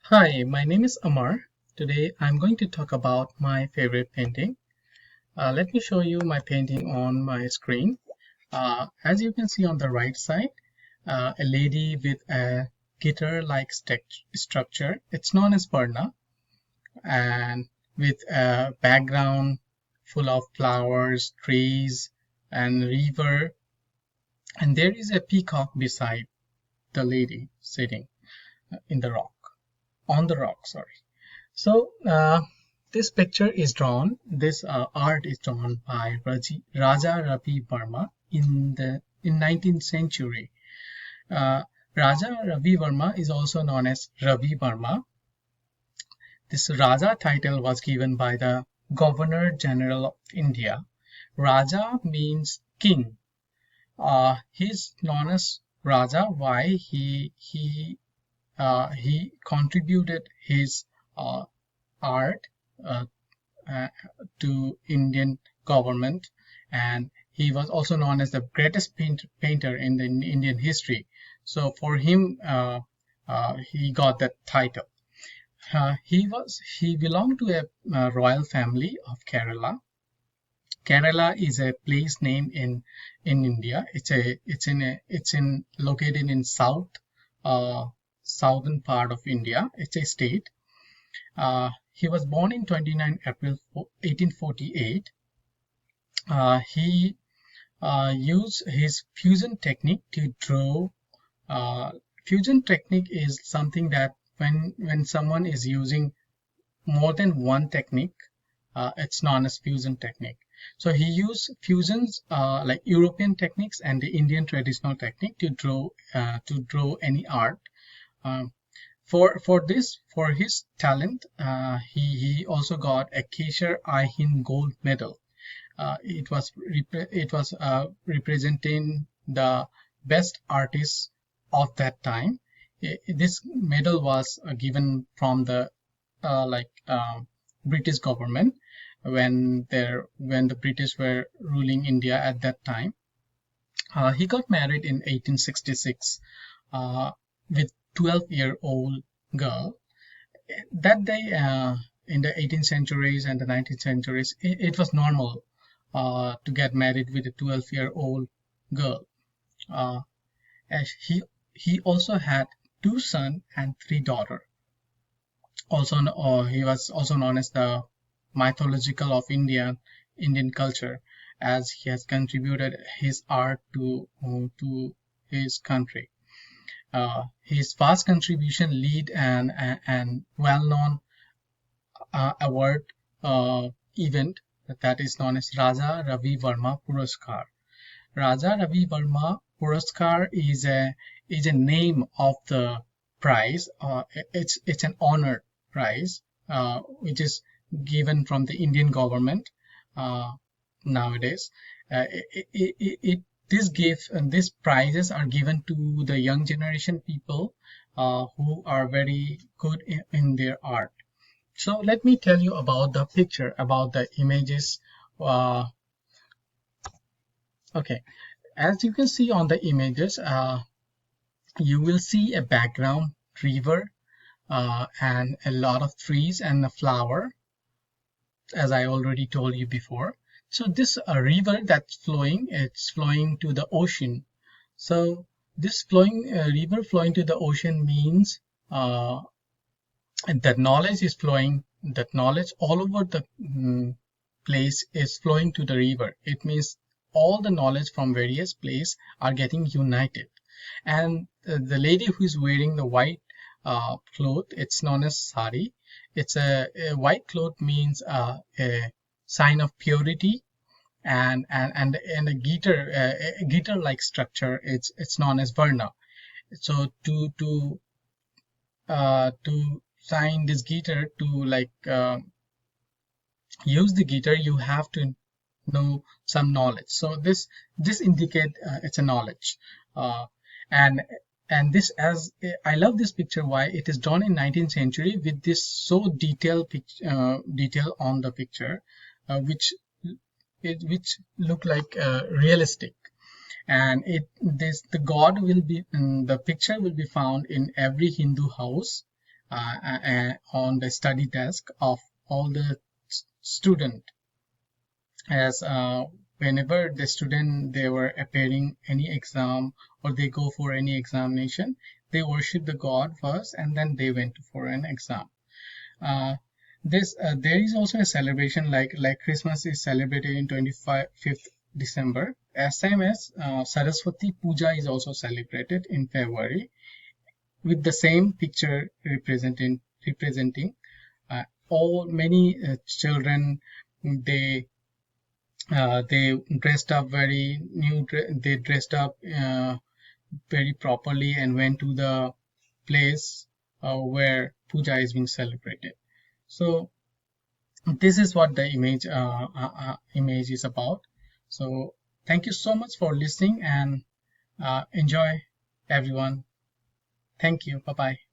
Hi, my name is Amar. Today I'm going to talk about my favorite painting. Let me show you my painting on my screen. As you can see on the right side, a lady with a guitar-like structure. It's known as Varna, and with a background full of flowers, trees, and river. And there is a peacock beside the lady sitting in the rock, on the rock, sorry. So this picture is drawn. This art is drawn by Raja Ravi Verma in 19th century. Uh, Raja Ravi Verma is also known as Ravi Verma. This Raja title was given by the Governor General of India. Raja means king. He's known as Raja. Why he contributed his art uh, uh, to Indian government, and he was also known as the greatest painter in the Indian history. So for him, he got that title. He belonged to a royal family of Kerala. Kerala is a place name in India. It's in located in southern part of India. It's a state. He was born in 29 April 1848. He used his fusion technique to draw. Uh, Fusion technique is something that when someone is using more than one technique, it's known as fusion technique. So he used fusions like European techniques and the Indian traditional technique to draw any art. Um, for his talent, he also got a Kesar Hind Gold Medal. It was representing the best artists of that time. This medal was given from the like British government when the British were ruling India at that time. He got married in 1866 with 12-year-old girl. That day, in the 18th centuries and the 19th centuries, it was normal to get married with a 12-year-old girl. Uh, as he also had two sons and three daughters. Also, he was also known as the mythological of Indian culture, as he has contributed his art to his country. His vast contribution lead and well-known award event that is known as Raja Ravi Verma Puraskar. Raja Ravi Verma Puraskar is a name of the prize. It's an honored prize which is given from the Indian government uh, nowadays. This gift and these prizes are given to the young generation people who are very good in their art. So let me tell you about the picture, about the images. Uh, okay, as you can see on the images, you will see a background river and a lot of trees and a flower, as I already told you before. So this river that's flowing, it's flowing to the ocean. So this flowing river flowing to the ocean means that knowledge is flowing, that knowledge all over the place is flowing to the river. It means all the knowledge from various places are getting united. And the lady who is wearing the white cloth, it's known as sari. A white cloth means a sign of purity, and a guitar like structure. It's known as varna. So to sign this guitar to use the guitar, you have to know some knowledge. So this indicate it's a knowledge, uh, and this as I love this picture. Why it is drawn in 19th century with this so detailed detail on the picture, which look like realistic. And the god will be the picture will be found in every Hindu house. on the study desk of all the student, as whenever the student they were appearing any exam or they go for any examination, they worship the god first and then they went for an exam. This there is also a celebration like Christmas is celebrated in 25th December. As same as Saraswati Puja is also celebrated in February with the same picture representing all many children. They dressed up very they dressed up very properly and went to the place where puja is being celebrated. So this is what the image is about. So thank you so much for listening, and enjoy everyone. Thank you. Bye bye.